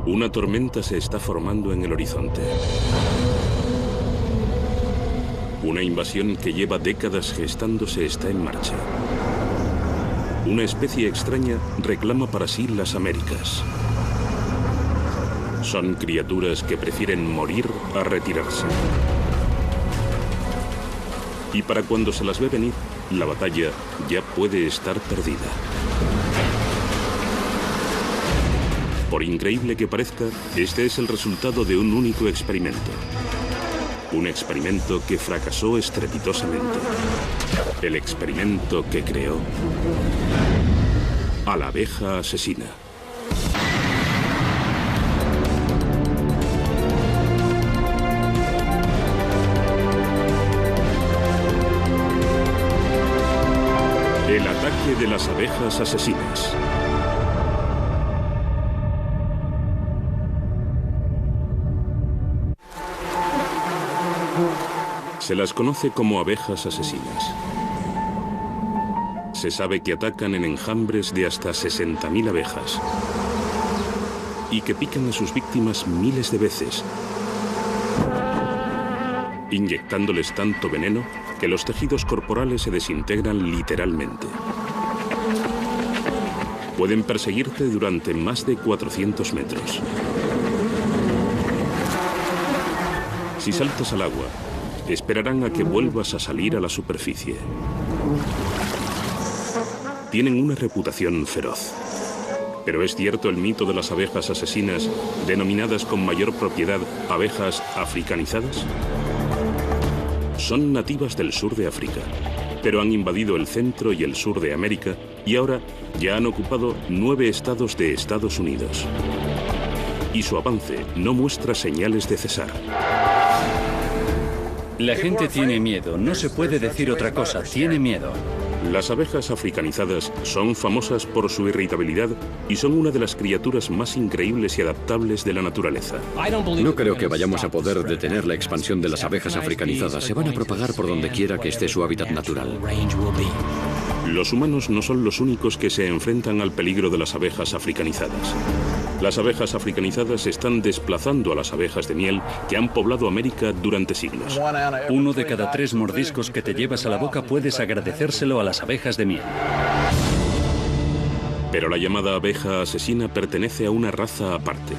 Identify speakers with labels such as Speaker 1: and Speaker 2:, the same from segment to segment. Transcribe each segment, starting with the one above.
Speaker 1: Una tormenta se está formando en el horizonte. Una invasión que lleva décadas gestándose está en marcha. Una especie extraña reclama para sí las Américas. Son criaturas que prefieren morir a retirarse. Y para cuando se las ve venir, la batalla ya puede estar perdida. Por increíble que parezca, este es el resultado de un único experimento. Un experimento que fracasó estrepitosamente. El experimento que creó a la abeja asesina. El ataque de las abejas asesinas. Se las conoce como abejas asesinas. Se sabe que atacan en enjambres de hasta 60.000 abejas y que pican a sus víctimas miles de veces, inyectándoles tanto veneno que los tejidos corporales se desintegran literalmente. Pueden perseguirte durante más de 400 metros. Si saltas al agua, esperarán a que vuelvas a salir a la superficie. Tienen una reputación feroz. Pero ¿es cierto el mito de las abejas asesinas, denominadas con mayor propiedad abejas africanizadas? Son nativas del sur de África, pero han invadido el centro y el sur de América y ahora ya han ocupado 9 estados de Estados Unidos. Y su avance no muestra señales de cesar.
Speaker 2: La gente tiene miedo, no se puede decir otra cosa, tiene miedo.
Speaker 1: Las abejas africanizadas son famosas por su irritabilidad y son una de las criaturas más increíbles y adaptables de la naturaleza.
Speaker 3: No creo que vayamos a poder detener la expansión de las abejas africanizadas. Se van a propagar por donde quiera que esté su hábitat natural.
Speaker 1: Los humanos no son los únicos que se enfrentan al peligro de las abejas africanizadas. Las abejas africanizadas están desplazando a las abejas de miel que han poblado América durante siglos.
Speaker 2: 1 de cada 3 mordiscos que te llevas a la boca puedes agradecérselo a las abejas de miel.
Speaker 1: Pero la llamada abeja asesina pertenece a una raza aparte.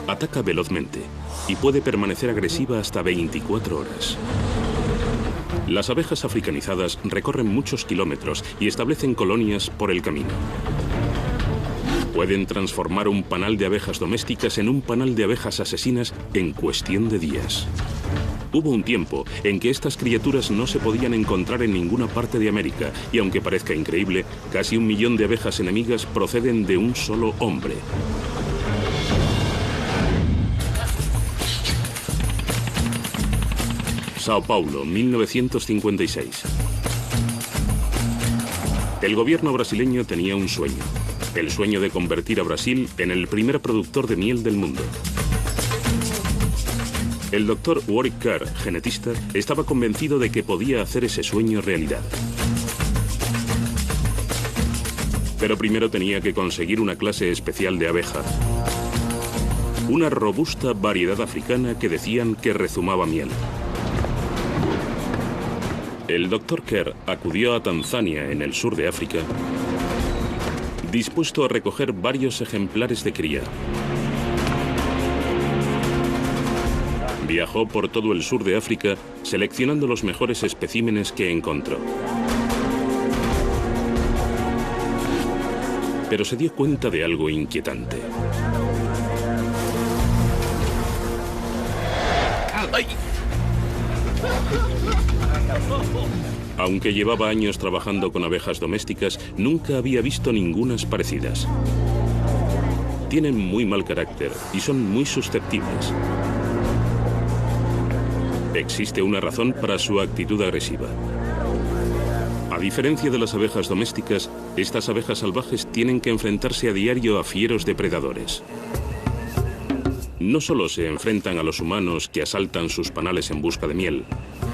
Speaker 1: Ataca velozmente y puede permanecer agresiva hasta 24 horas. Las abejas africanizadas recorren muchos kilómetros y establecen colonias por el camino. Pueden transformar un panal de abejas domésticas en un panal de abejas asesinas en cuestión de días. Hubo un tiempo en que estas criaturas no se podían encontrar en ninguna parte de América y aunque parezca increíble, casi 1 millón de abejas enemigas proceden de un solo hombre. Sao Paulo, 1956. El gobierno brasileño tenía un sueño. El sueño de convertir a Brasil en el primer productor de miel del mundo. El doctor Warwick Kerr, genetista, estaba convencido de que podía hacer ese sueño realidad. Pero primero tenía que conseguir una clase especial de abeja. Una robusta variedad africana que decían que rezumaba miel. El doctor Kerr acudió a Tanzania, en el sur de África, dispuesto a recoger varios ejemplares de cría. Viajó por todo el sur de África seleccionando los mejores especímenes que encontró. Pero se dio cuenta de algo inquietante.
Speaker 4: ¡Ay!
Speaker 1: Aunque llevaba años trabajando con abejas domésticas, nunca había visto ningunas parecidas. Tienen muy mal carácter y son muy susceptibles. Existe una razón para su actitud agresiva. A diferencia de las abejas domésticas, estas abejas salvajes tienen que enfrentarse a diario a fieros depredadores. No solo se enfrentan a los humanos que asaltan sus panales en busca de miel,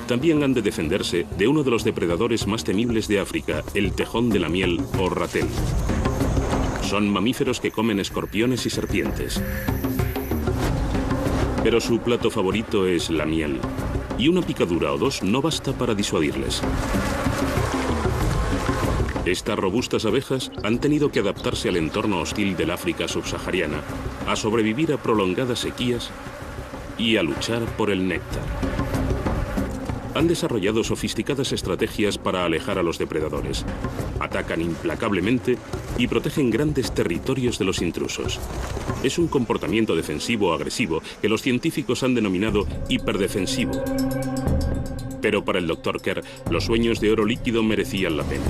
Speaker 1: también han de defenderse de uno de los depredadores más temibles de África, el tejón de la miel o ratel. Son mamíferos que comen escorpiones y serpientes. Pero su plato favorito es la miel, y una picadura o dos no basta para disuadirles. Estas robustas abejas han tenido que adaptarse al entorno hostil del África subsahariana, a sobrevivir a prolongadas sequías y a luchar por el néctar. Han desarrollado sofisticadas estrategias para alejar a los depredadores. Atacan implacablemente y protegen grandes territorios de los intrusos. Es un comportamiento defensivo-agresivo que los científicos han denominado hiperdefensivo. Pero para el Dr. Kerr, los sueños de oro líquido merecían la pena.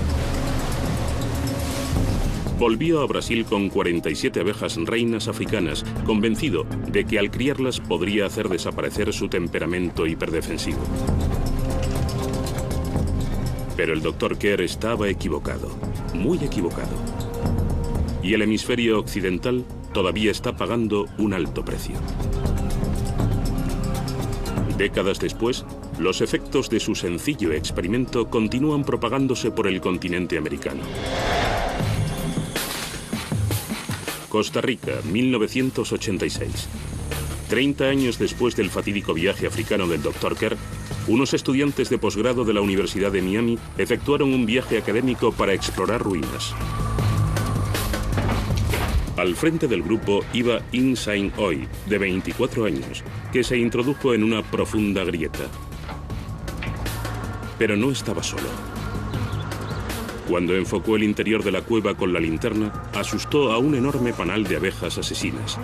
Speaker 1: Volvió a Brasil con 47 abejas reinas africanas, convencido de que al criarlas podría hacer desaparecer su temperamento hiperdefensivo. Pero el Dr. Kerr estaba equivocado, muy equivocado. Y el hemisferio occidental todavía está pagando un alto precio. Décadas después, los efectos de su sencillo experimento continúan propagándose por el continente americano. Costa Rica, 1986. 30 años después del fatídico viaje africano del Dr. Kerr, unos estudiantes de posgrado de la Universidad de Miami efectuaron un viaje académico para explorar ruinas. Al frente del grupo iba In Sain Oi, de 24 años, que se introdujo en una profunda grieta. Pero no estaba solo. Cuando enfocó el interior de la cueva con la linterna, asustó a un enorme panal de abejas asesinas.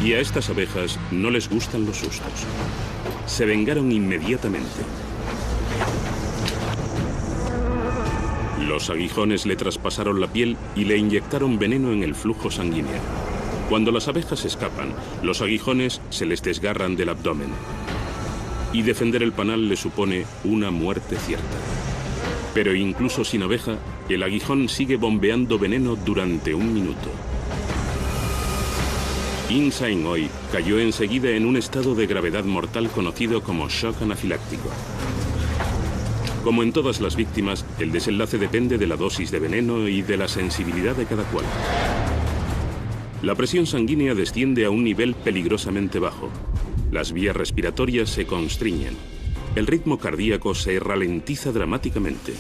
Speaker 1: Y a estas abejas no les gustan los sustos. Se vengaron inmediatamente. Los aguijones le traspasaron la piel y le inyectaron veneno en el flujo sanguíneo. Cuando las abejas escapan, los aguijones se les desgarran del abdomen. Y defender el panal le supone una muerte cierta. Pero incluso sin abeja, el aguijón sigue bombeando veneno durante un minuto. In Sain Oi cayó enseguida en un estado de gravedad mortal conocido como shock anafiláctico. Como en todas las víctimas, el desenlace depende de la dosis de veneno y de la sensibilidad de cada cual. La presión sanguínea desciende a un nivel peligrosamente bajo. Las vías respiratorias se constriñen. El ritmo cardíaco se ralentiza dramáticamente.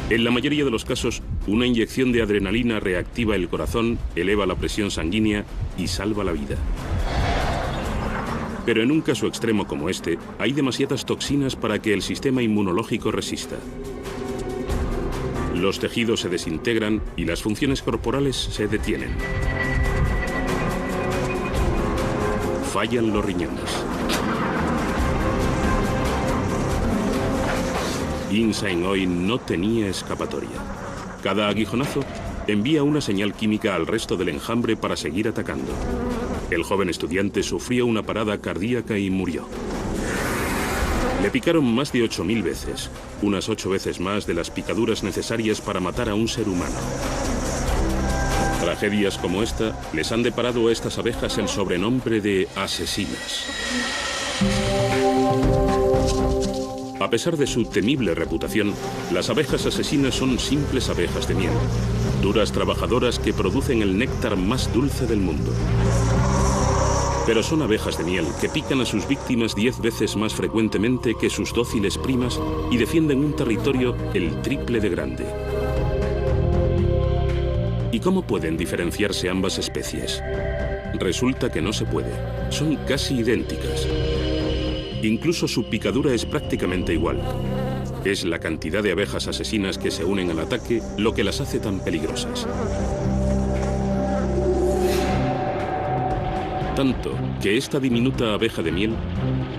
Speaker 1: En la mayoría de los casos, una inyección de adrenalina reactiva el corazón, eleva la presión sanguínea y salva la vida. Pero en un caso extremo como este, hay demasiadas toxinas para que el sistema inmunológico resista. Los tejidos se desintegran y las funciones corporales se detienen. Fallan los riñones. In Sain Oi no tenía escapatoria. Cada aguijonazo envía una señal química al resto del enjambre para seguir atacando. El joven estudiante sufrió una parada cardíaca y murió. Le picaron más de 8.000 veces, unas 8 veces más de las picaduras necesarias para matar a un ser humano. Tragedias como esta les han deparado a estas abejas el sobrenombre de asesinas. A pesar de su temible reputación, las abejas asesinas son simples abejas de miel, duras trabajadoras que producen el néctar más dulce del mundo. Pero son abejas de miel que pican a sus víctimas 10 veces más frecuentemente que sus dóciles primas y defienden un territorio el triple de grande. ¿Y cómo pueden diferenciarse ambas especies? Resulta que no se puede. Son casi idénticas. Incluso su picadura es prácticamente igual. Es la cantidad de abejas asesinas que se unen al ataque lo que las hace tan peligrosas. Tanto que esta diminuta abeja de miel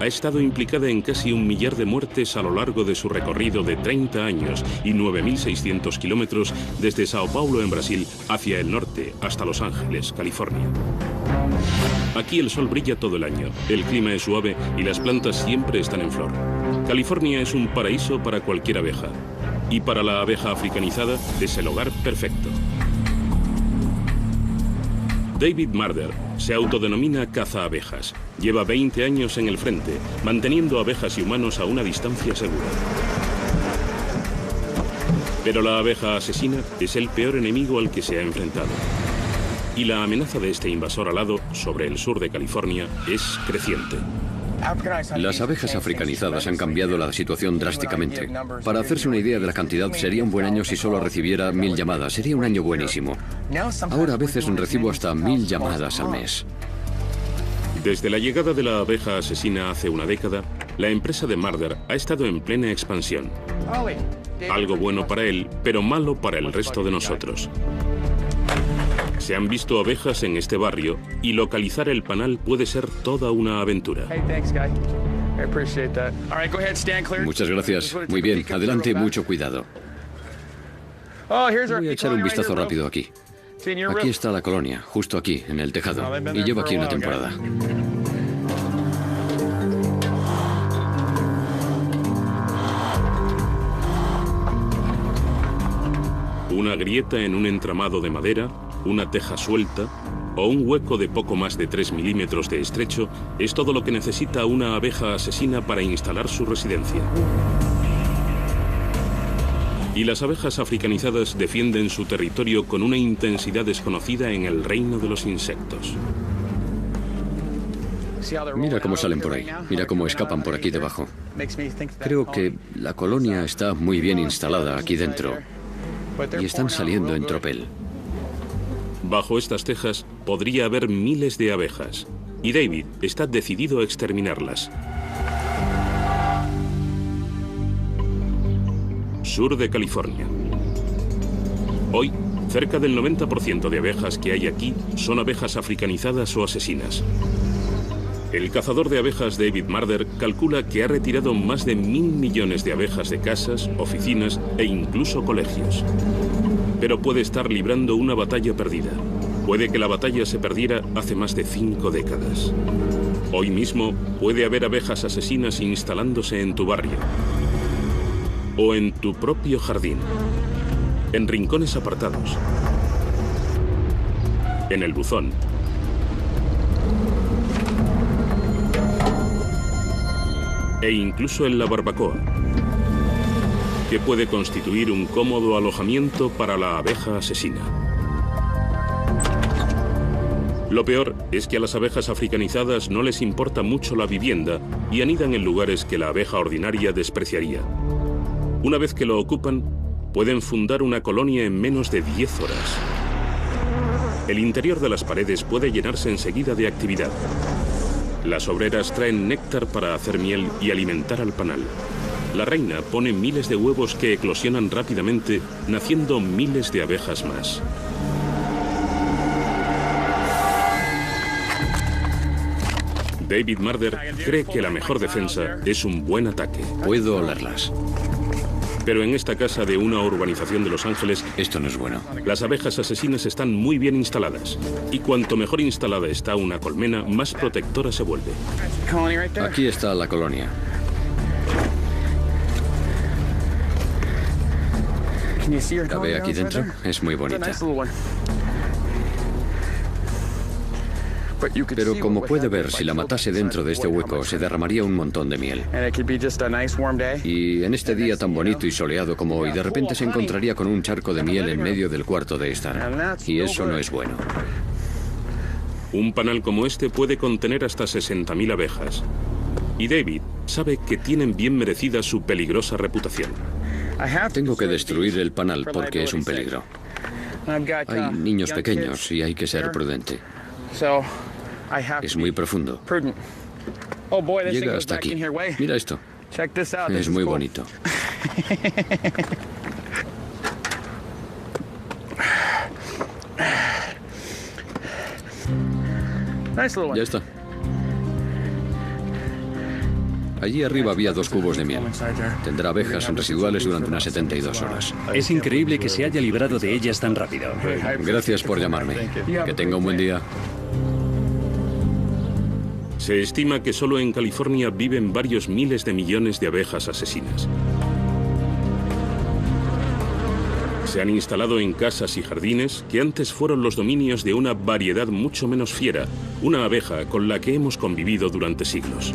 Speaker 1: ha estado implicada en casi 1 millar de muertes a lo largo de su recorrido de 30 años y 9.600 kilómetros desde Sao Paulo en Brasil hacia el norte hasta Los Ángeles, California. Aquí el sol brilla todo el año, el clima es suave y las plantas siempre están en flor. California es un paraíso para cualquier abeja y para la abeja africanizada es el hogar perfecto. David Marder se autodenomina cazaabejas. Lleva 20 años en el frente, manteniendo abejas y humanos a una distancia segura. Pero la abeja asesina es el peor enemigo al que se ha enfrentado. Y la amenaza de este invasor alado sobre el sur de California es creciente.
Speaker 3: Las abejas africanizadas han cambiado la situación drásticamente. Para hacerse una idea de la cantidad, sería un buen año si solo recibiera 1000 llamadas. Sería un año buenísimo. Ahora a veces recibo hasta 1000 llamadas al mes.
Speaker 1: Desde la llegada de la abeja asesina hace una década, la empresa de Marder ha estado en plena expansión. Algo bueno para él, pero malo para el resto de nosotros. Se han visto abejas en este barrio y localizar el panal puede ser toda una aventura.
Speaker 3: Muchas gracias. Muy bien, adelante, mucho cuidado. Voy a echar un vistazo rápido aquí. Aquí está la colonia, justo aquí, en el tejado. Y llevo aquí una temporada.
Speaker 1: Una grieta en un entramado de madera, una teja suelta o un hueco de poco más de 3 milímetros de estrecho es todo lo que necesita una abeja asesina para instalar su residencia. Y las abejas africanizadas defienden su territorio con una intensidad desconocida en el reino de los insectos.
Speaker 3: Mira cómo salen por ahí, mira cómo escapan por aquí debajo. Creo que la colonia está muy bien instalada aquí dentro y están saliendo en tropel.
Speaker 1: Bajo estas tejas podría haber miles de abejas y David está decidido a exterminarlas. Sur de California. Hoy, cerca del 90% de abejas que hay aquí son abejas africanizadas o asesinas. El cazador de abejas David Marder calcula que ha retirado más de 1000 millones de abejas de casas, oficinas e incluso colegios. Pero puede estar librando una batalla perdida. Puede que la batalla se perdiera hace más de 5 décadas. Hoy mismo puede haber abejas asesinas instalándose en tu barrio. O en tu propio jardín. En rincones apartados. En el buzón. E incluso en la barbacoa, que puede constituir un cómodo alojamiento para la abeja asesina. Lo peor es que a las abejas africanizadas no les importa mucho la vivienda y anidan en lugares que la abeja ordinaria despreciaría. Una vez que lo ocupan, pueden fundar una colonia en menos de 10 horas. El interior de las paredes puede llenarse enseguida de actividad. Las obreras traen néctar para hacer miel y alimentar al panal. La reina pone miles de huevos que eclosionan rápidamente, naciendo miles de abejas más. David Marder cree que la mejor defensa es un buen ataque.
Speaker 3: Puedo olerlas.
Speaker 1: Pero en esta casa de una urbanización de Los Ángeles,
Speaker 3: esto no es bueno.
Speaker 1: Las abejas asesinas están muy bien instaladas. Y cuanto mejor instalada está una colmena, más protectora se vuelve.
Speaker 3: Aquí está la colonia. ¿Cabe aquí dentro? Es muy bonita. Pero como puede ver, si la matase dentro de este hueco, se derramaría un montón de miel. Y en este día tan bonito y soleado como hoy, de repente se encontraría con un charco de miel en medio del cuarto de estar. Y eso no es bueno.
Speaker 1: Un panal como este puede contener hasta 60.000 abejas. Y David sabe que tienen bien merecida su peligrosa reputación.
Speaker 3: Tengo que destruir el panal porque es un peligro. Hay niños pequeños y hay que ser prudente. Es muy profundo. Llega hasta aquí. Mira esto. Es muy bonito. Ya está. Allí arriba había 2 cubos de miel. Tendrá abejas residuales durante unas 72 horas.
Speaker 2: Es increíble que se haya librado de ellas tan rápido.
Speaker 3: Gracias por llamarme. Que tenga un buen día.
Speaker 1: Se estima que solo en California viven varios miles de millones de abejas asesinas. Se han instalado en casas y jardines que antes fueron los dominios de una variedad mucho menos fiera, una abeja con la que hemos convivido durante siglos.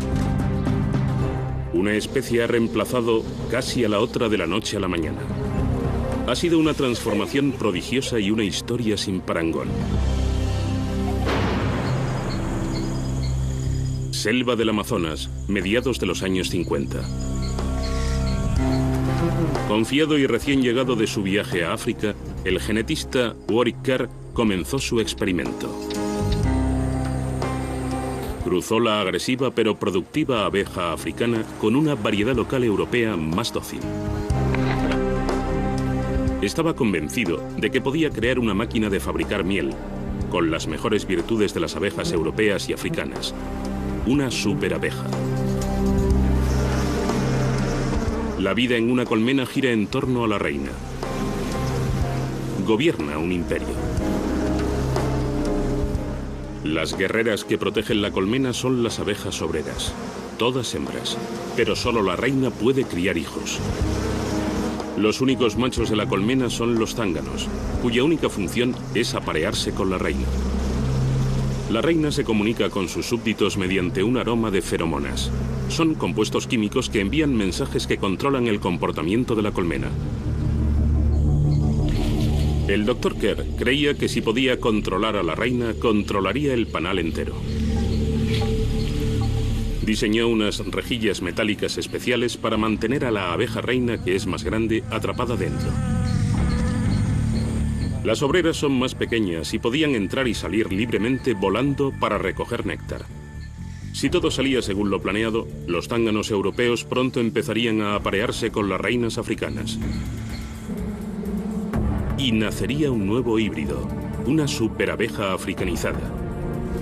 Speaker 1: Una especie ha reemplazado casi a la otra de la noche a la mañana. Ha sido una transformación prodigiosa y una historia sin parangón. Selva del Amazonas, mediados de los años 50. Confiado y recién llegado de su viaje a África, el genetista Warwick Kerr comenzó su experimento. Cruzó la agresiva pero productiva abeja africana con una variedad local europea más dócil. Estaba convencido de que podía crear una máquina de fabricar miel, con las mejores virtudes de las abejas europeas y africanas. Una superabeja. La vida en una colmena gira en torno a la reina. Gobierna un imperio. Las guerreras que protegen la colmena son las abejas obreras, todas hembras, pero solo la reina puede criar hijos. Los únicos machos de la colmena son los zánganos, cuya única función es aparearse con la reina. La reina se comunica con sus súbditos mediante un aroma de feromonas. Son compuestos químicos que envían mensajes que controlan el comportamiento de la colmena. El Dr. Kerr creía que si podía controlar a la reina, controlaría el panal entero. Diseñó unas rejillas metálicas especiales para mantener a la abeja reina, que es más grande, atrapada dentro. Las obreras son más pequeñas y podían entrar y salir libremente volando para recoger néctar. Si todo salía según lo planeado, los zánganos europeos pronto empezarían a aparearse con las reinas africanas. Y nacería un nuevo híbrido, una superabeja africanizada,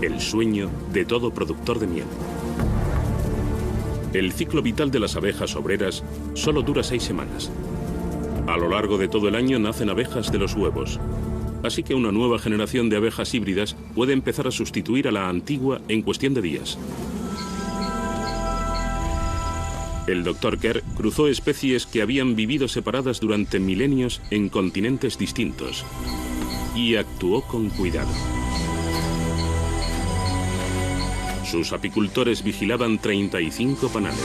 Speaker 1: el sueño de todo productor de miel. El ciclo vital de las abejas obreras solo dura 6 semanas. A lo largo de todo el año nacen abejas de los huevos, así que una nueva generación de abejas híbridas puede empezar a sustituir a la antigua en cuestión de días. El Dr. Kerr cruzó especies que habían vivido separadas durante milenios en continentes distintos y actuó con cuidado. Sus apicultores vigilaban 35 panales.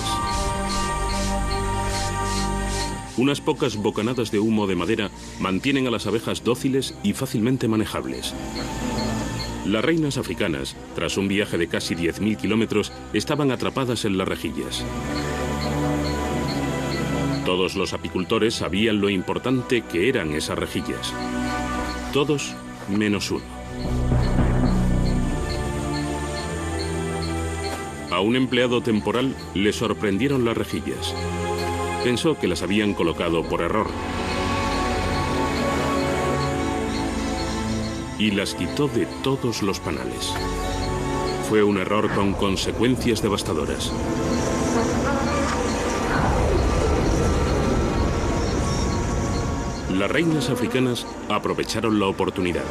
Speaker 1: Unas pocas bocanadas de humo de madera mantienen a las abejas dóciles y fácilmente manejables. Las reinas africanas, tras un viaje de casi 10.000 kilómetros, estaban atrapadas en las rejillas. Todos los apicultores sabían lo importante que eran esas rejillas. Todos menos uno. A un empleado temporal le sorprendieron las rejillas. Pensó que las habían colocado por error. Y las quitó de todos los panales. Fue un error con consecuencias devastadoras. Las reinas africanas aprovecharon la oportunidad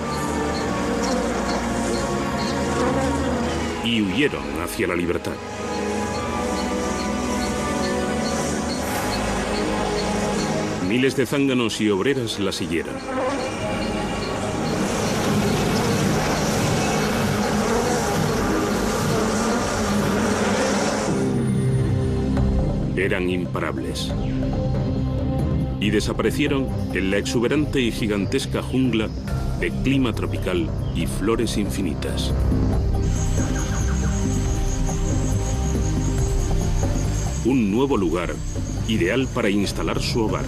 Speaker 1: y huyeron hacia la libertad. Miles de zánganos y obreras la siguieron. Eran imparables. Y desaparecieron en la exuberante y gigantesca jungla de clima tropical y flores infinitas. Un nuevo lugar, ideal para instalar su hogar.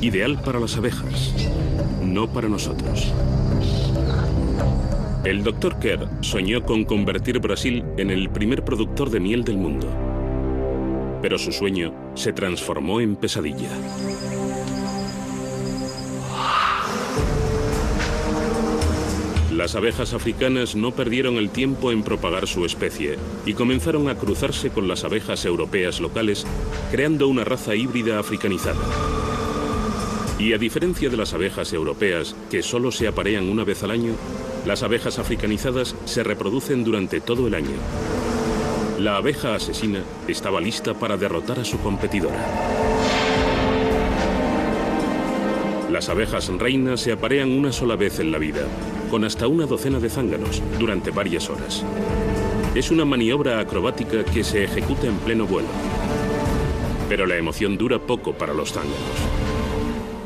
Speaker 1: Ideal para las abejas, no para nosotros. El Dr. Kerr soñó con convertir Brasil en el primer productor de miel del mundo. Pero su sueño se transformó en pesadilla. Las abejas africanas no perdieron el tiempo en propagar su especie y comenzaron a cruzarse con las abejas europeas locales, creando una raza híbrida africanizada. Y a diferencia de las abejas europeas, que solo se aparean una vez al año, las abejas africanizadas se reproducen durante todo el año. La abeja asesina estaba lista para derrotar a su competidora. Las abejas reinas se aparean una sola vez en la vida, con hasta una docena de zánganos, durante varias horas. Es una maniobra acrobática que se ejecuta en pleno vuelo. Pero la emoción dura poco para los zánganos.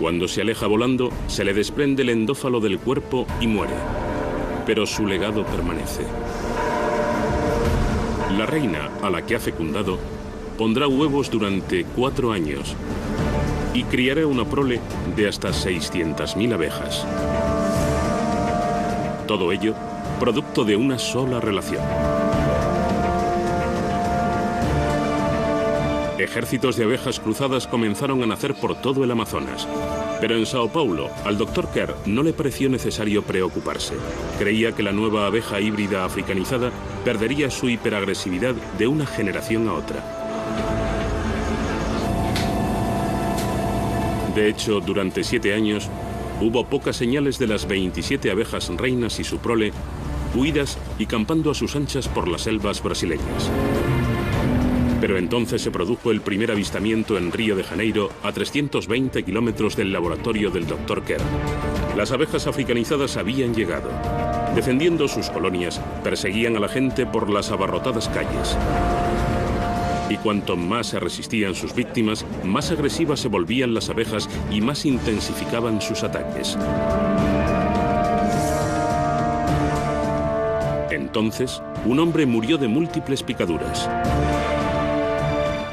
Speaker 1: Cuando se aleja volando, se le desprende el endófalo del cuerpo y muere. Pero su legado permanece. La reina, a la que ha fecundado, pondrá huevos durante 4 años y criará una prole de hasta 600.000 abejas. Todo ello producto de una sola relación. Ejércitos de abejas cruzadas comenzaron a nacer por todo el Amazonas. Pero en Sao Paulo, al Dr. Kerr no le pareció necesario preocuparse. Creía que la nueva abeja híbrida africanizada perdería su hiperagresividad de una generación a otra. De hecho, durante 7 años, hubo pocas señales de las 27 abejas reinas y su prole, huidas y campando a sus anchas por las selvas brasileñas. Pero entonces se produjo el primer avistamiento en Río de Janeiro, a 320 kilómetros del laboratorio del Dr. Kerr. Las abejas africanizadas habían llegado. Defendiendo sus colonias, perseguían a la gente por las abarrotadas calles. Y cuanto más se resistían sus víctimas, más agresivas se volvían las abejas y más intensificaban sus ataques. Entonces, un hombre murió de múltiples picaduras.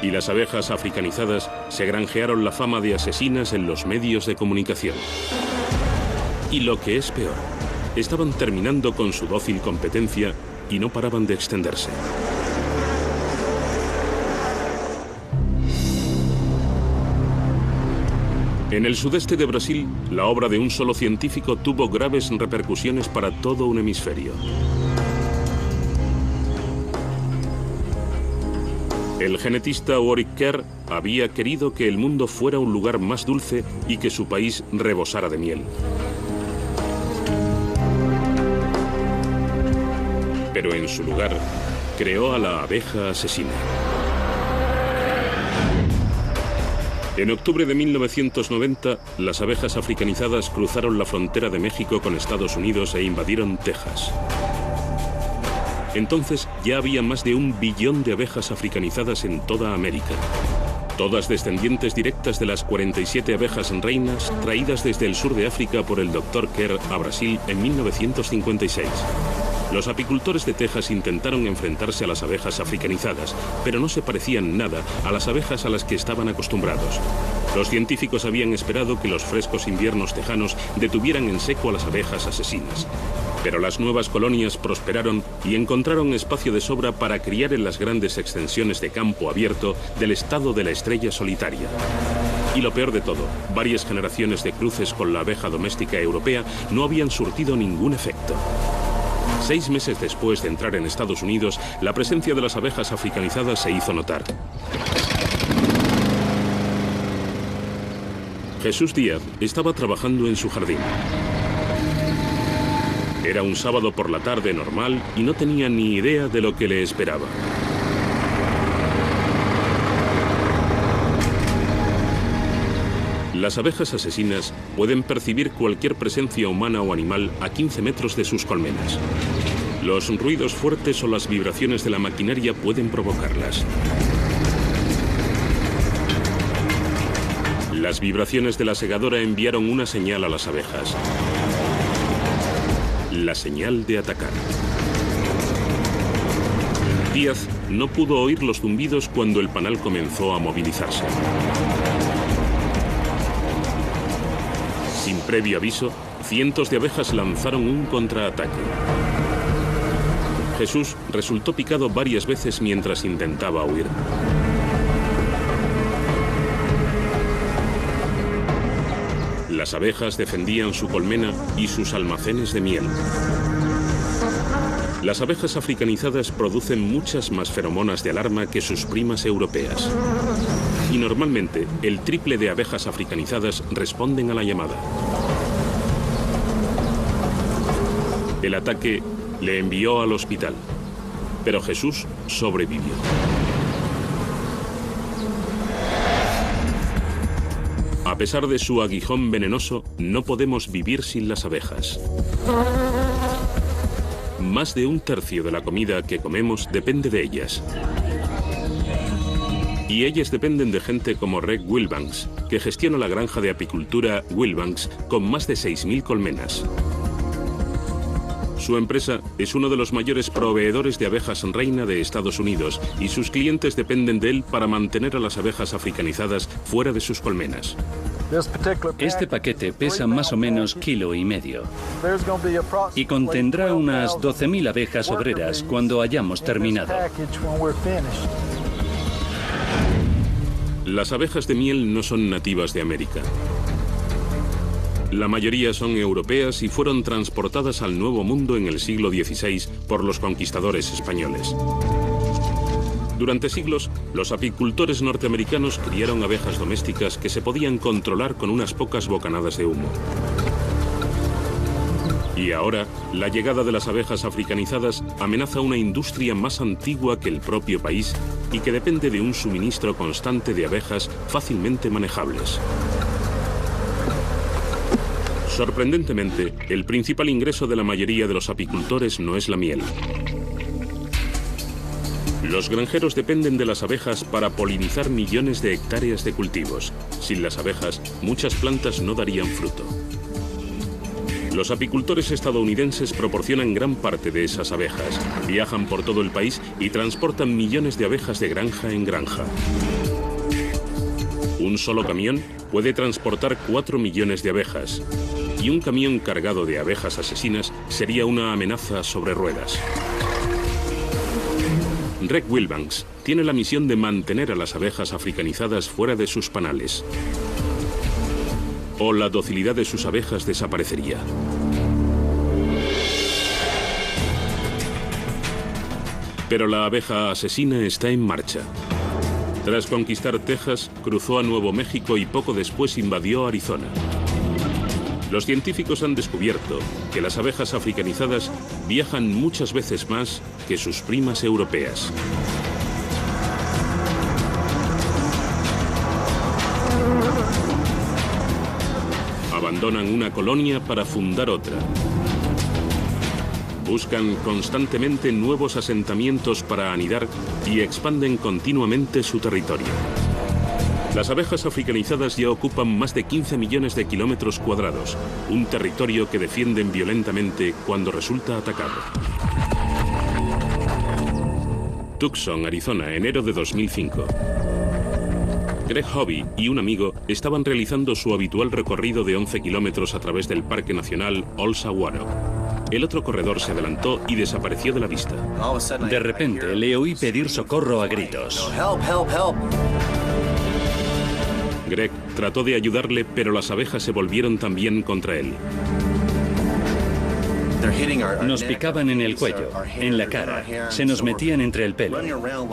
Speaker 1: Y las abejas africanizadas se granjearon la fama de asesinas en los medios de comunicación. Y lo que es peor, estaban terminando con su dócil competencia y no paraban de extenderse. En el sudeste de Brasil, la obra de un solo científico tuvo graves repercusiones para todo un hemisferio. El genetista Warwick Kerr había querido que el mundo fuera un lugar más dulce y que su país rebosara de miel. Pero en su lugar, creó a la abeja asesina. En octubre de 1990, las abejas africanizadas cruzaron la frontera de México con Estados Unidos e invadieron Texas. Entonces ya había más de 1 billón de abejas africanizadas en toda América. Todas descendientes directas de las 47 abejas reinas traídas desde el sur de África por el Dr. Kerr a Brasil en 1956. Los apicultores de Texas intentaron enfrentarse a las abejas africanizadas, pero no se parecían nada a las abejas a las que estaban acostumbrados. Los científicos habían esperado que los frescos inviernos tejanos detuvieran en seco a las abejas asesinas. Pero las nuevas colonias prosperaron y encontraron espacio de sobra para criar en las grandes extensiones de campo abierto del estado de la estrella solitaria. Y lo peor de todo, varias generaciones de cruces con la abeja doméstica europea no habían surtido ningún efecto. 6 meses después de entrar en Estados Unidos, la presencia de las abejas africanizadas se hizo notar. Jesús Díaz estaba trabajando en su jardín. Era un sábado por la tarde normal y no tenía ni idea de lo que le esperaba. Las abejas asesinas pueden percibir cualquier presencia humana o animal a 15 metros de sus colmenas. Los ruidos fuertes o las vibraciones de la maquinaria pueden provocarlas. Las vibraciones de la segadora enviaron una señal a las abejas. La señal de atacar. Díaz no pudo oír los zumbidos cuando el panal comenzó a movilizarse. Sin previo aviso, cientos de abejas lanzaron un contraataque. Jesús resultó picado varias veces mientras intentaba huir. Las abejas defendían su colmena y sus almacenes de miel. Las abejas africanizadas producen muchas más feromonas de alarma que sus primas europeas. Y normalmente, el triple de abejas africanizadas responden a la llamada. El ataque le envió al hospital, pero Jesús sobrevivió. A pesar de su aguijón venenoso, no podemos vivir sin las abejas. Más de 1/3 de la comida que comemos depende de ellas. Y ellas dependen de gente como Greg Wilbanks, que gestiona la granja de apicultura Wilbanks con más de 6.000 colmenas. Su empresa es uno de los mayores proveedores de abejas reina de Estados Unidos y sus clientes dependen de él para mantener a las abejas africanizadas fuera de sus colmenas.
Speaker 2: Este paquete pesa más o menos 1,5 kilos y contendrá unas 12.000 abejas obreras cuando hayamos terminado.
Speaker 1: Las abejas de miel no son nativas de América. La mayoría son europeas y fueron transportadas al Nuevo Mundo en el siglo XVI por los conquistadores españoles. Durante siglos, los apicultores norteamericanos criaron abejas domésticas que se podían controlar con unas pocas bocanadas de humo. Y ahora, la llegada de las abejas africanizadas amenaza una industria más antigua que el propio país y que depende de un suministro constante de abejas fácilmente manejables. Sorprendentemente, el principal ingreso de la mayoría de los apicultores no es la miel. Los granjeros dependen de las abejas para polinizar millones de hectáreas de cultivos. Sin las abejas, muchas plantas no darían fruto. Los apicultores estadounidenses proporcionan gran parte de esas abejas, viajan por todo el país y transportan millones de abejas de granja en granja. Un solo camión puede transportar 4 millones de abejas. Y un camión cargado de abejas asesinas sería una amenaza sobre ruedas. Greg Wilbanks tiene la misión de mantener a las abejas africanizadas fuera de sus panales. O la docilidad de sus abejas desaparecería. Pero la abeja asesina está en marcha. Tras conquistar Texas, cruzó a Nuevo México y poco después invadió Arizona. Los científicos han descubierto que las abejas africanizadas viajan muchas veces más que sus primas europeas. Abandonan una colonia para fundar otra. Buscan constantemente nuevos asentamientos para anidar y expanden continuamente su territorio. Las abejas africanizadas ya ocupan más de 15 millones de kilómetros cuadrados, un territorio que defienden violentamente cuando resulta atacado. Tucson, Arizona, enero de 2005. Greg Hobby y un amigo estaban realizando su habitual recorrido de 11 kilómetros a través del Parque Nacional Old Saguaro. El otro corredor se adelantó y desapareció de la vista.
Speaker 2: De repente le oí pedir socorro a gritos.
Speaker 1: Greg trató de ayudarle, pero las abejas se volvieron también contra él.
Speaker 2: Nos picaban en el cuello, en la cara, se nos metían entre el pelo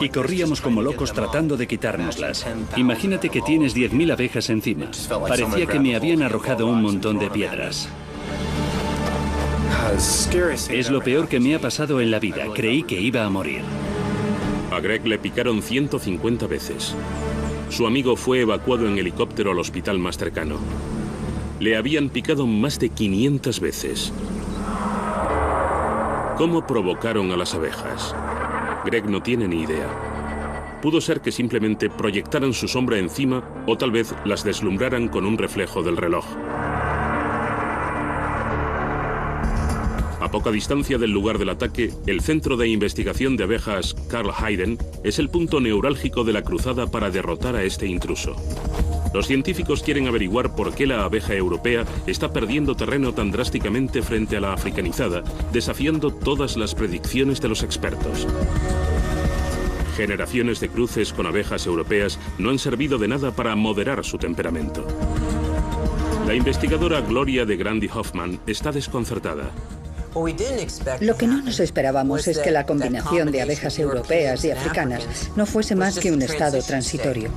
Speaker 2: y corríamos como locos tratando de quitárnoslas. Imagínate que tienes 10.000 abejas encima. Parecía que me habían arrojado un montón de piedras. Es lo peor que me ha pasado en la vida. Creí que iba a morir.
Speaker 1: A Greg le picaron 150 veces. Su amigo fue evacuado en helicóptero al hospital más cercano. Le habían picado más de 500 veces. ¿Cómo provocaron a las abejas? Greg no tiene ni idea. Pudo ser que simplemente proyectaran su sombra encima o tal vez las deslumbraran con un reflejo del reloj. A poca distancia del lugar del ataque, el Centro de Investigación de Abejas Carl Hayden es el punto neurálgico de la cruzada para derrotar a este intruso. Los científicos quieren averiguar por qué la abeja europea está perdiendo terreno tan drásticamente frente a la africanizada, desafiando todas las predicciones de los expertos. Generaciones de cruces con abejas europeas no han servido de nada para moderar su temperamento. La investigadora Gloria de Grandi Hoffman está desconcertada.
Speaker 4: Lo que no nos esperábamos es que la combinación de abejas europeas y africanas no fuese más que un estado transitorio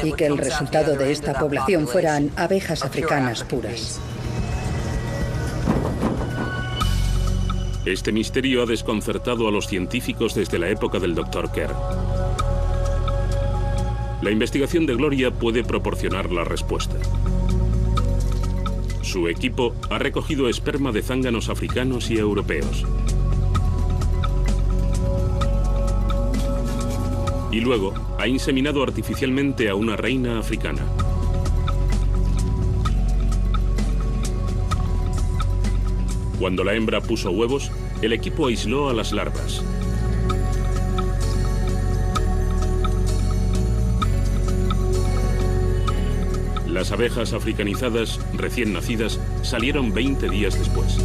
Speaker 4: y que el resultado de esta población fueran abejas africanas puras.
Speaker 1: Este misterio ha desconcertado a los científicos desde la época del Dr. Kerr. La investigación de Gloria puede proporcionar la respuesta. Su equipo ha recogido esperma de zánganos africanos y europeos. Y luego ha inseminado artificialmente a una reina africana. Cuando la hembra puso huevos, el equipo aisló a las larvas. Las abejas africanizadas, recién nacidas, salieron 20 días después.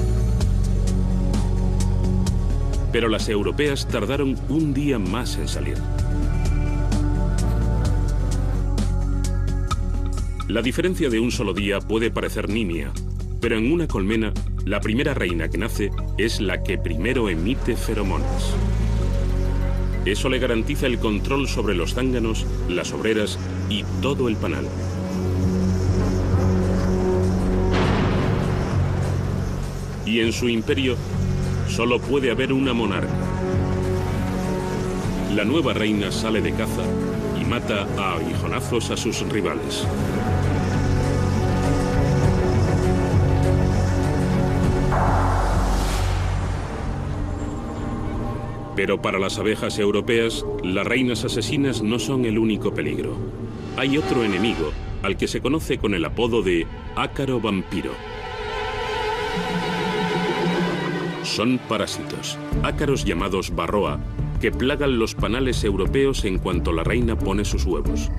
Speaker 1: Pero las europeas tardaron un día más en salir. La diferencia de un solo día puede parecer nimia, pero en una colmena, la primera reina que nace es la que primero emite feromonas. Eso le garantiza el control sobre los zánganos, las obreras y todo el panal. Y en su imperio solo puede haber una monarca. La nueva reina sale de caza y mata a aguijonazos a sus rivales. Pero para las abejas europeas, las reinas asesinas no son el único peligro. Hay otro enemigo, al que se conoce con el apodo de ácaro vampiro. Son parásitos, ácaros llamados varroa, que plagan los panales europeos en cuanto la reina pone sus huevos.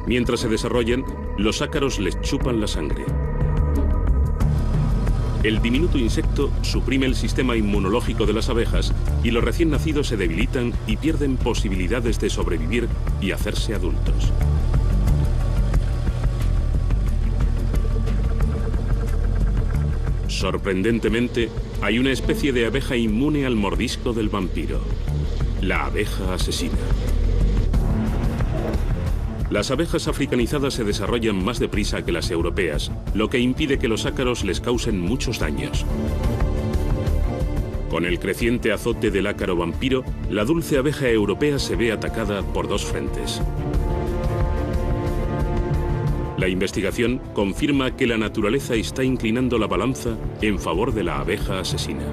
Speaker 1: Mientras se desarrollan, los ácaros les chupan la sangre. El diminuto insecto suprime el sistema inmunológico de las abejas y los recién nacidos se debilitan y pierden posibilidades de sobrevivir y hacerse adultos. Sorprendentemente, hay una especie de abeja inmune al mordisco del vampiro, la abeja asesina. Las abejas africanizadas se desarrollan más deprisa que las europeas, lo que impide que los ácaros les causen muchos daños. Con el creciente azote del ácaro vampiro, la dulce abeja europea se ve atacada por dos frentes. La investigación confirma que la naturaleza está inclinando la balanza en favor de la abeja asesina.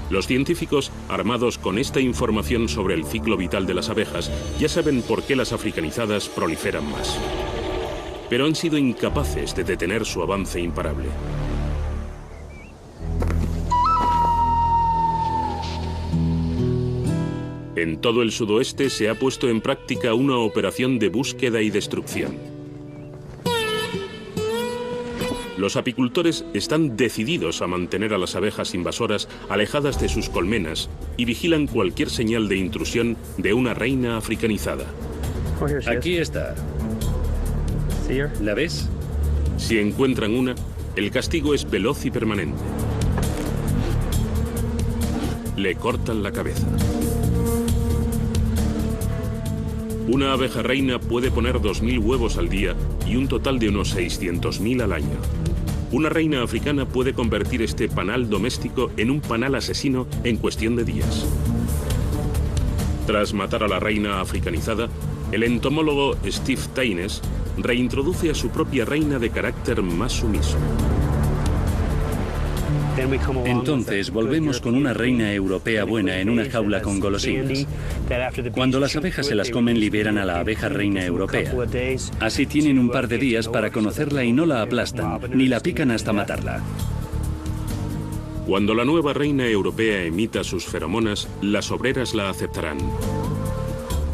Speaker 1: Los científicos, armados con esta información sobre el ciclo vital de las abejas, ya saben por qué las africanizadas proliferan más. Pero han sido incapaces de detener su avance imparable. En todo el sudoeste se ha puesto en práctica una operación de búsqueda y destrucción. Los apicultores están decididos a mantener a las abejas invasoras alejadas de sus colmenas y vigilan cualquier señal de intrusión de una reina africanizada.
Speaker 2: Aquí está. ¿La ves?
Speaker 1: Si encuentran una, el castigo es veloz y permanente. Le cortan la cabeza. Una abeja reina puede poner 2.000 huevos al día y un total de unos 600.000 al año. Una reina africana puede convertir este panal doméstico en un panal asesino en cuestión de días. Tras matar a la reina africanizada, el entomólogo Steve Taines reintroduce a su propia reina de carácter más sumiso.
Speaker 2: Entonces volvemos con una reina europea buena en una jaula con golosinas. Cuando las abejas se las comen, liberan a la abeja reina europea. Así tienen un par de días para conocerla y no la aplastan, ni la pican hasta matarla.
Speaker 1: Cuando la nueva reina europea emita sus feromonas, las obreras la aceptarán.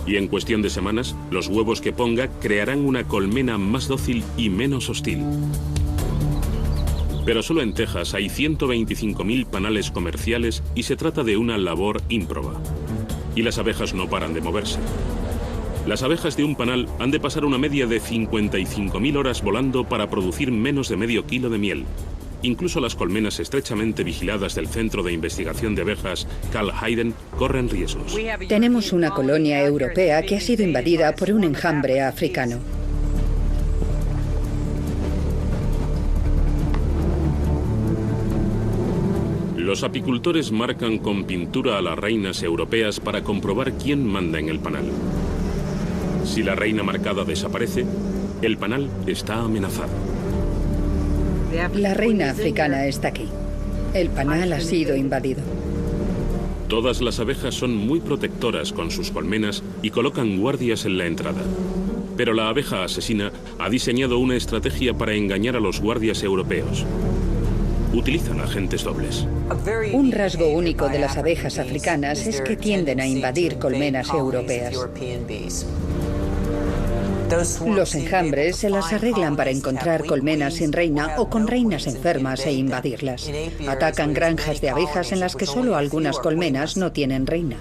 Speaker 1: Y en cuestión de semanas, los huevos que ponga crearán una colmena más dócil y menos hostil. Pero solo en Texas hay 125.000 panales comerciales y se trata de una labor ímproba. Y las abejas no paran de moverse. Las abejas de un panal han de pasar una media de 55.000 horas volando para producir menos de medio kilo de miel. Incluso las colmenas estrechamente vigiladas del Centro de Investigación de Abejas Carl Hayden corren riesgos.
Speaker 4: Tenemos una colonia europea que ha sido invadida por un enjambre africano.
Speaker 1: Los apicultores marcan con pintura a las reinas europeas para comprobar quién manda en el panal. Si la reina marcada desaparece, el panal está amenazado.
Speaker 4: La reina africana está aquí. El panal ha sido invadido.
Speaker 1: Todas las abejas son muy protectoras con sus colmenas y colocan guardias en la entrada. Pero la abeja asesina ha diseñado una estrategia para engañar a los guardias europeos. Utilizan agentes dobles.
Speaker 4: Un rasgo único de las abejas africanas es que tienden a invadir colmenas europeas. Los enjambres se las arreglan para encontrar colmenas sin reina o con reinas enfermas e invadirlas. Atacan granjas de abejas en las que solo algunas colmenas no tienen reina.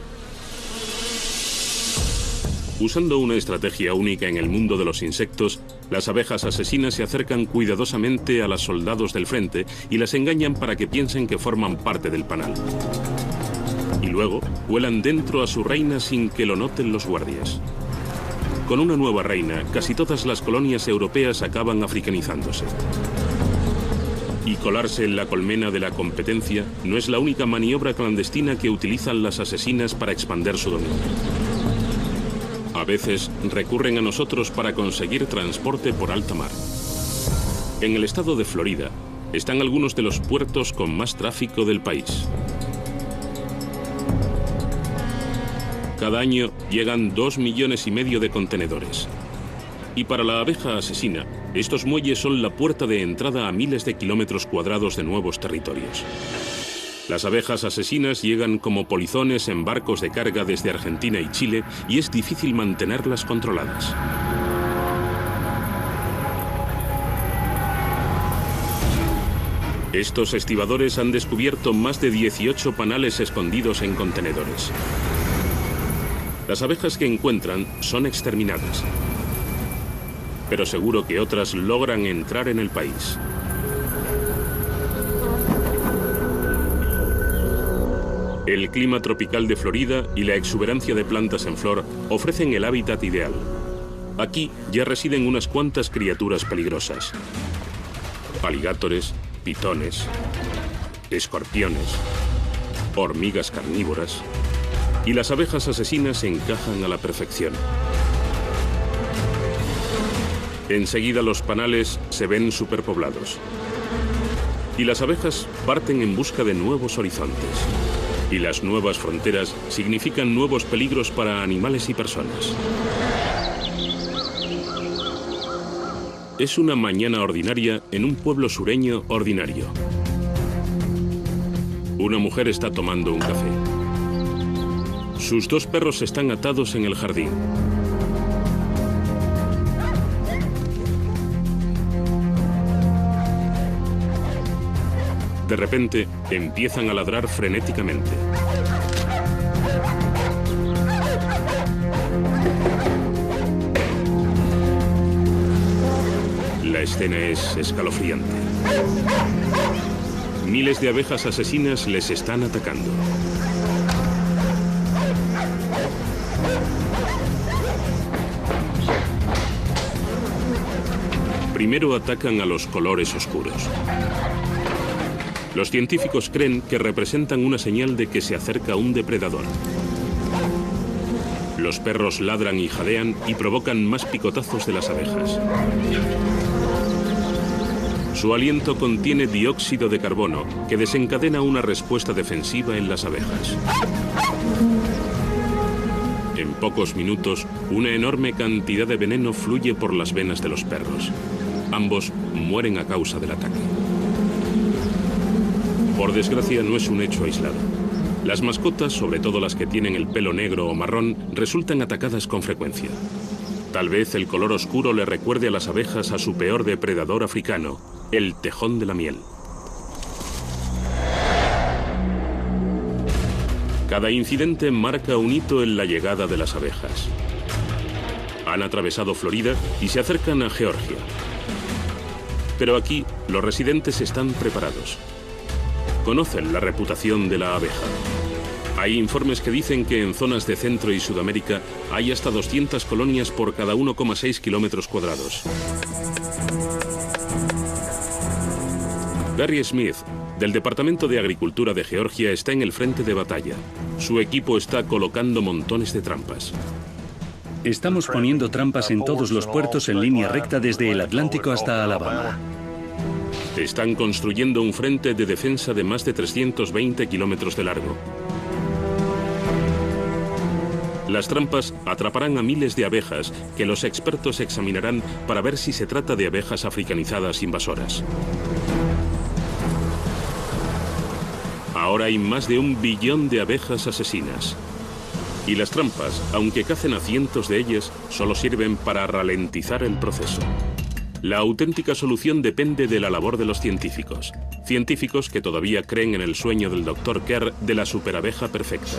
Speaker 1: Usando una estrategia única en el mundo de los insectos, las abejas asesinas se acercan cuidadosamente a los soldados del frente y las engañan para que piensen que forman parte del panal. Y luego vuelan dentro a su reina sin que lo noten los guardias. Con una nueva reina, casi todas las colonias europeas acaban africanizándose. Y colarse en la colmena de la competencia no es la única maniobra clandestina que utilizan las asesinas para expandir su dominio. A veces recurren a nosotros para conseguir transporte por alta mar. En el estado de Florida están algunos de los puertos con más tráfico del país. Cada año llegan 2,5 millones de contenedores. Y para la abeja asesina, estos muelles son la puerta de entrada a miles de kilómetros cuadrados de nuevos territorios. Las abejas asesinas llegan como polizones en barcos de carga desde Argentina y Chile y es difícil mantenerlas controladas. Estos estibadores han descubierto más de 18 panales escondidos en contenedores. Las abejas que encuentran son exterminadas, pero seguro que otras logran entrar en el país. El clima tropical de Florida y la exuberancia de plantas en flor ofrecen el hábitat ideal. Aquí ya residen unas cuantas criaturas peligrosas: aligátores, pitones, escorpiones, hormigas carnívoras. Y las abejas asesinas encajan a la perfección. Enseguida los panales se ven superpoblados. Y las abejas parten en busca de nuevos horizontes. Y las nuevas fronteras significan nuevos peligros para animales y personas. Es una mañana ordinaria en un pueblo sureño ordinario. Una mujer está tomando un café. Sus 2 perros están atados en el jardín. De repente, empiezan a ladrar frenéticamente. La escena es escalofriante. Miles de abejas asesinas les están atacando. Primero atacan a los colores oscuros. Los científicos creen que representan una señal de que se acerca un depredador. Los perros ladran y jadean y provocan más picotazos de las abejas. Su aliento contiene dióxido de carbono, que desencadena una respuesta defensiva en las abejas. En pocos minutos, una enorme cantidad de veneno fluye por las venas de los perros. Ambos mueren a causa del ataque. Por desgracia, no es un hecho aislado. Las mascotas, sobre todo las que tienen el pelo negro o marrón, resultan atacadas con frecuencia. Tal vez el color oscuro le recuerde a las abejas a su peor depredador africano, el tejón de la miel. Cada incidente marca un hito en la llegada de las abejas. Han atravesado Florida y se acercan a Georgia. Pero aquí, los residentes están preparados. Conocen la reputación de la abeja. Hay informes que dicen que en zonas de Centro y Sudamérica hay hasta 200 colonias por cada 1,6 kilómetros cuadrados. Barry Smith, del Departamento de Agricultura de Georgia, está en el frente de batalla. Su equipo está colocando montones de trampas.
Speaker 2: Estamos poniendo trampas en todos los puertos en línea recta desde el Atlántico hasta Alabama.
Speaker 1: Están construyendo un frente de defensa de más de 320 kilómetros de largo. Las trampas atraparán a miles de abejas que los expertos examinarán para ver si se trata de abejas africanizadas invasoras. Ahora hay más de 1 billón de abejas asesinas. Y las trampas, aunque cacen a cientos de ellas, solo sirven para ralentizar el proceso. La auténtica solución depende de la labor de los científicos. Científicos que todavía creen en el sueño del Dr. Kerr de la superabeja perfecta.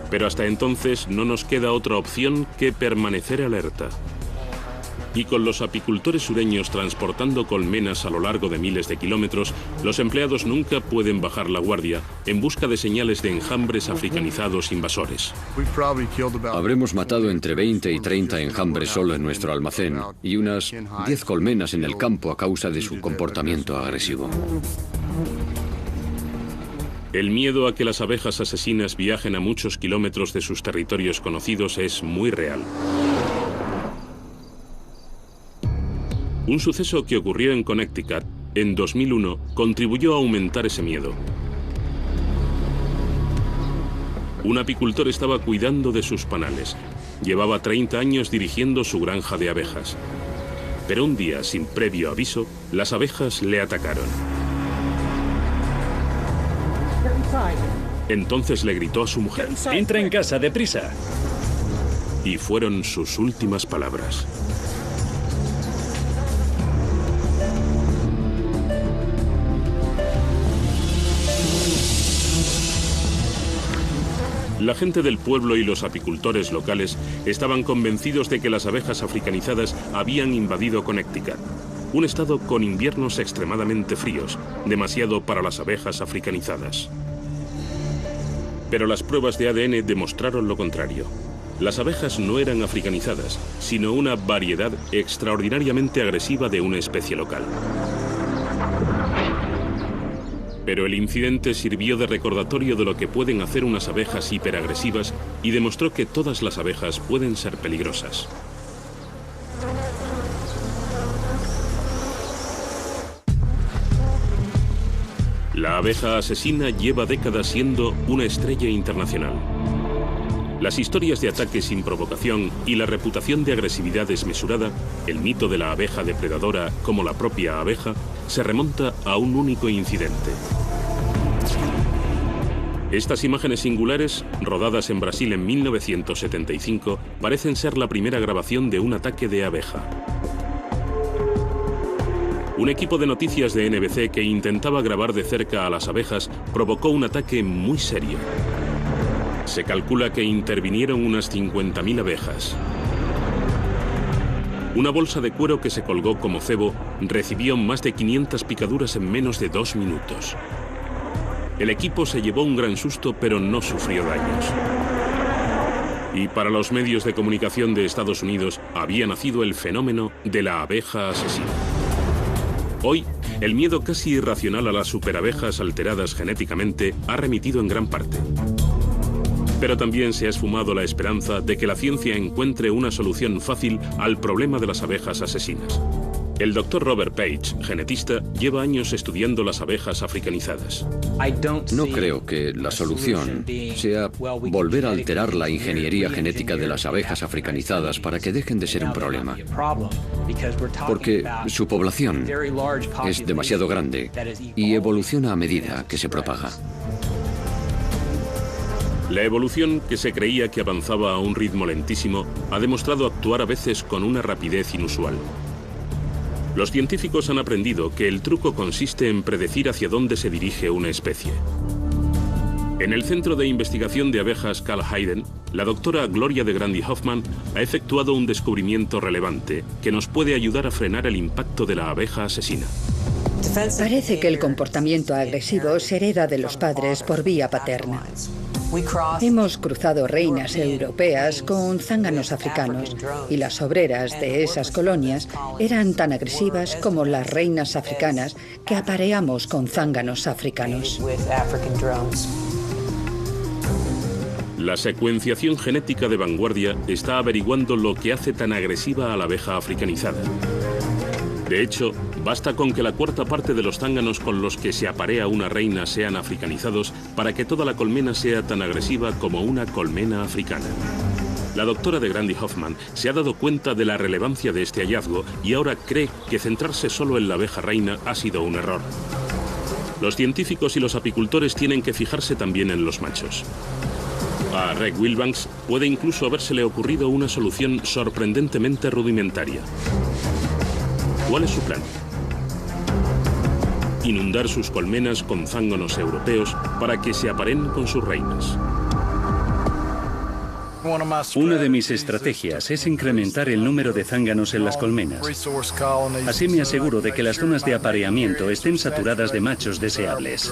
Speaker 1: Pero hasta entonces no nos queda otra opción que permanecer alerta. Y con los apicultores sureños transportando colmenas a lo largo de miles de kilómetros, los empleados nunca pueden bajar la guardia en busca de señales de enjambres africanizados invasores.
Speaker 3: Habremos matado entre 20 y 30 enjambres solo en nuestro almacén y unas 10 colmenas en el campo a causa de su comportamiento agresivo.
Speaker 1: El miedo a que las abejas asesinas viajen a muchos kilómetros de sus territorios conocidos es muy real. Un suceso que ocurrió en Connecticut en 2001 contribuyó a aumentar ese miedo. Un apicultor estaba cuidando de sus panales. Llevaba 30 años dirigiendo su granja de abejas. Pero un día, sin previo aviso, las abejas le atacaron. Entonces le gritó a su mujer:
Speaker 2: ¡Entra en casa, deprisa!
Speaker 1: Y fueron sus últimas palabras. La gente del pueblo y los apicultores locales estaban convencidos de que las abejas africanizadas habían invadido Connecticut, un estado con inviernos extremadamente fríos, demasiado para las abejas africanizadas. Pero las pruebas de ADN demostraron lo contrario. Las abejas no eran africanizadas, sino una variedad extraordinariamente agresiva de una especie local. Pero el incidente sirvió de recordatorio de lo que pueden hacer unas abejas hiperagresivas y demostró que todas las abejas pueden ser peligrosas. La abeja asesina lleva décadas siendo una estrella internacional. Las historias de ataques sin provocación y la reputación de agresividad desmesurada, el mito de la abeja depredadora como la propia abeja, se remonta a un único incidente. Estas imágenes singulares, rodadas en Brasil en 1975, parecen ser la primera grabación de un ataque de abeja. Un equipo de noticias de NBC que intentaba grabar de cerca a las abejas provocó un ataque muy serio. Se calcula que intervinieron unas 50.000 abejas. Una bolsa de cuero que se colgó como cebo recibió más de 500 picaduras en menos de 2 minutos. El equipo se llevó un gran susto, pero no sufrió daños. Y para los medios de comunicación de Estados Unidos había nacido el fenómeno de la abeja asesina. Hoy, el miedo casi irracional a las superabejas alteradas genéticamente ha remitido en gran parte. Pero también se ha esfumado la esperanza de que la ciencia encuentre una solución fácil al problema de las abejas asesinas. El Dr. Robert Page, genetista, lleva años estudiando las abejas africanizadas.
Speaker 3: No creo que la solución sea volver a alterar la ingeniería genética de las abejas africanizadas para que dejen de ser un problema. Porque su población es demasiado grande y evoluciona a medida que se propaga.
Speaker 1: La evolución, que se creía que avanzaba a un ritmo lentísimo, ha demostrado actuar a veces con una rapidez inusual. Los científicos han aprendido que el truco consiste en predecir hacia dónde se dirige una especie. En el Centro de Investigación de Abejas Carl Hayden, la doctora Gloria de Grandi Hoffman ha efectuado un descubrimiento relevante que nos puede ayudar a frenar el impacto de la abeja asesina.
Speaker 4: Parece que el comportamiento agresivo se hereda de los padres por vía paterna. Hemos cruzado reinas europeas con zánganos africanos y las obreras de esas colonias eran tan agresivas como las reinas africanas que apareamos con zánganos africanos.
Speaker 1: La secuenciación genética de vanguardia está averiguando lo que hace tan agresiva a la abeja africanizada. De hecho, Basta con que la cuarta parte de los zánganos con los que se aparea una reina sean africanizados para que toda la colmena sea tan agresiva como una colmena africana. La doctora de Grandi Hoffman se ha dado cuenta de la relevancia de este hallazgo y ahora cree que centrarse solo en la abeja reina ha sido un error. Los científicos y los apicultores tienen que fijarse también en los machos. A Reg Wilbanks puede incluso habérsele ocurrido una solución sorprendentemente rudimentaria. ¿Cuál es su plan? Inundar sus colmenas con zánganos europeos para que se aparen con sus reinas.
Speaker 2: Una de mis estrategias es incrementar el número de zánganos en las colmenas. Así me aseguro de que las zonas de apareamiento estén saturadas de machos deseables.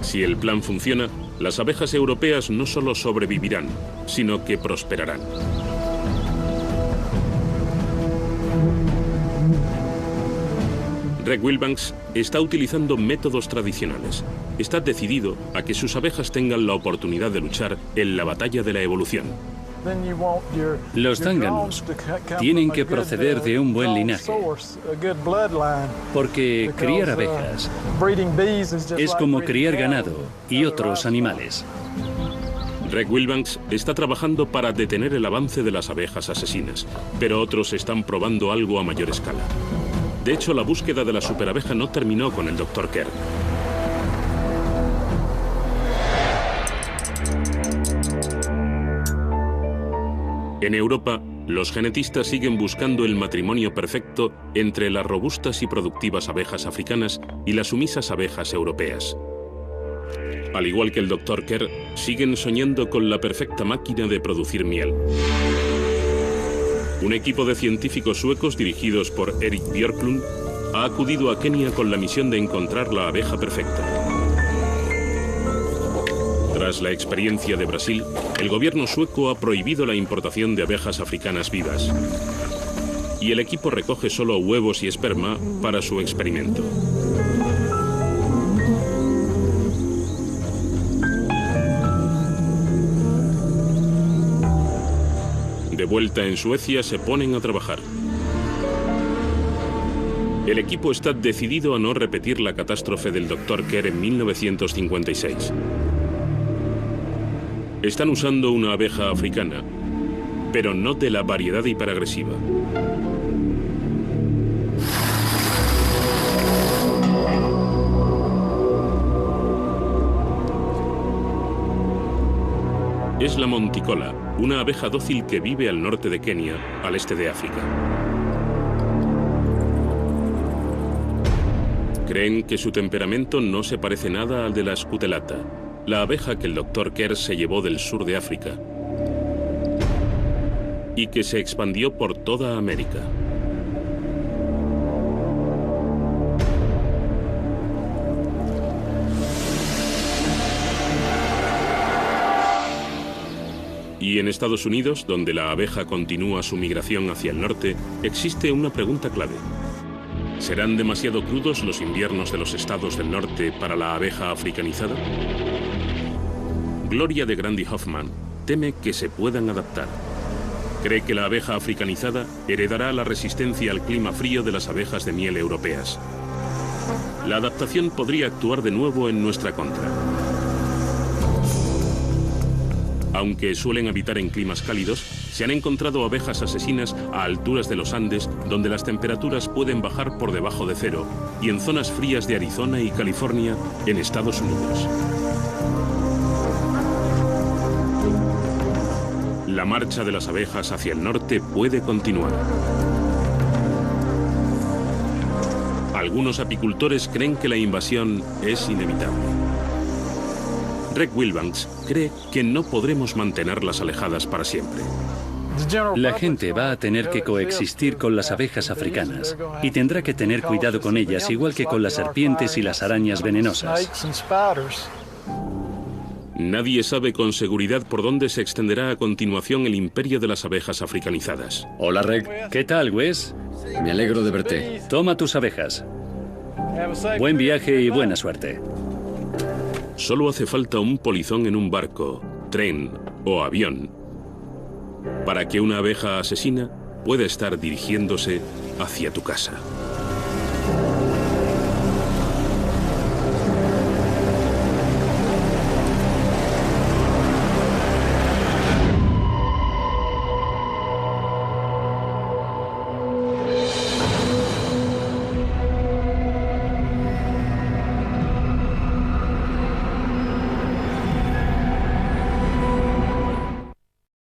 Speaker 1: Si el plan funciona, las abejas europeas no solo sobrevivirán, sino que prosperarán. Reg Wilbanks está utilizando métodos tradicionales. Está decidido a que sus abejas tengan la oportunidad de luchar en la batalla de la evolución.
Speaker 2: Los zánganos tienen que proceder de un buen linaje, porque criar abejas es como criar ganado y otros animales.
Speaker 1: Reg Wilbanks está trabajando para detener el avance de las abejas asesinas, pero otros están probando algo a mayor escala. De hecho, la búsqueda de la superabeja no terminó con el Dr. Kerr. En Europa, los genetistas siguen buscando el matrimonio perfecto entre las robustas y productivas abejas africanas y las sumisas abejas europeas. Al igual que el Dr. Kerr, siguen soñando con la perfecta máquina de producir miel. Un equipo de científicos suecos dirigidos por Erik Björklund ha acudido a Kenia con la misión de encontrar la abeja perfecta. Tras la experiencia de Brasil, el gobierno sueco ha prohibido la importación de abejas africanas vivas. Y el equipo recoge solo huevos y esperma para su experimento. De vuelta en Suecia, se ponen a trabajar. El equipo está decidido a no repetir la catástrofe del Dr. Kerr en 1956. Están usando una abeja africana, pero no de la variedad hiperagresiva. Es la monticola, una abeja dócil que vive al norte de Kenia, al este de África. Creen que su temperamento no se parece nada al de la scutelata, la abeja que el Dr. Kerr se llevó del sur de África y que se expandió por toda América. Y en Estados Unidos, donde la abeja continúa su migración hacia el norte, existe una pregunta clave. ¿Serán demasiado crudos los inviernos de los estados del norte para la abeja africanizada? Gloria de Grandi Hoffman teme que se puedan adaptar. Cree que la abeja africanizada heredará la resistencia al clima frío de las abejas de miel europeas. La adaptación podría actuar de nuevo en nuestra contra. Aunque suelen habitar en climas cálidos, se han encontrado abejas asesinas a alturas de los Andes, donde las temperaturas pueden bajar por debajo de cero, y en zonas frías de Arizona y California, en Estados Unidos. La marcha de las abejas hacia el norte puede continuar. Algunos apicultores creen que la invasión es inevitable. Reg Wilbanks cree que no podremos mantenerlas alejadas para siempre.
Speaker 2: La gente va a tener que coexistir con las abejas africanas y tendrá que tener cuidado con ellas, igual que con las serpientes y las arañas venenosas.
Speaker 1: Nadie sabe con seguridad por dónde se extenderá a continuación el imperio de las abejas africanizadas.
Speaker 3: Hola, Reg.
Speaker 2: ¿Qué tal, Wes?
Speaker 3: Me alegro de verte.
Speaker 2: Toma tus abejas. Buen viaje y buena suerte.
Speaker 1: Solo hace falta un polizón en un barco, tren o avión para que una abeja asesina pueda estar dirigiéndose hacia tu casa.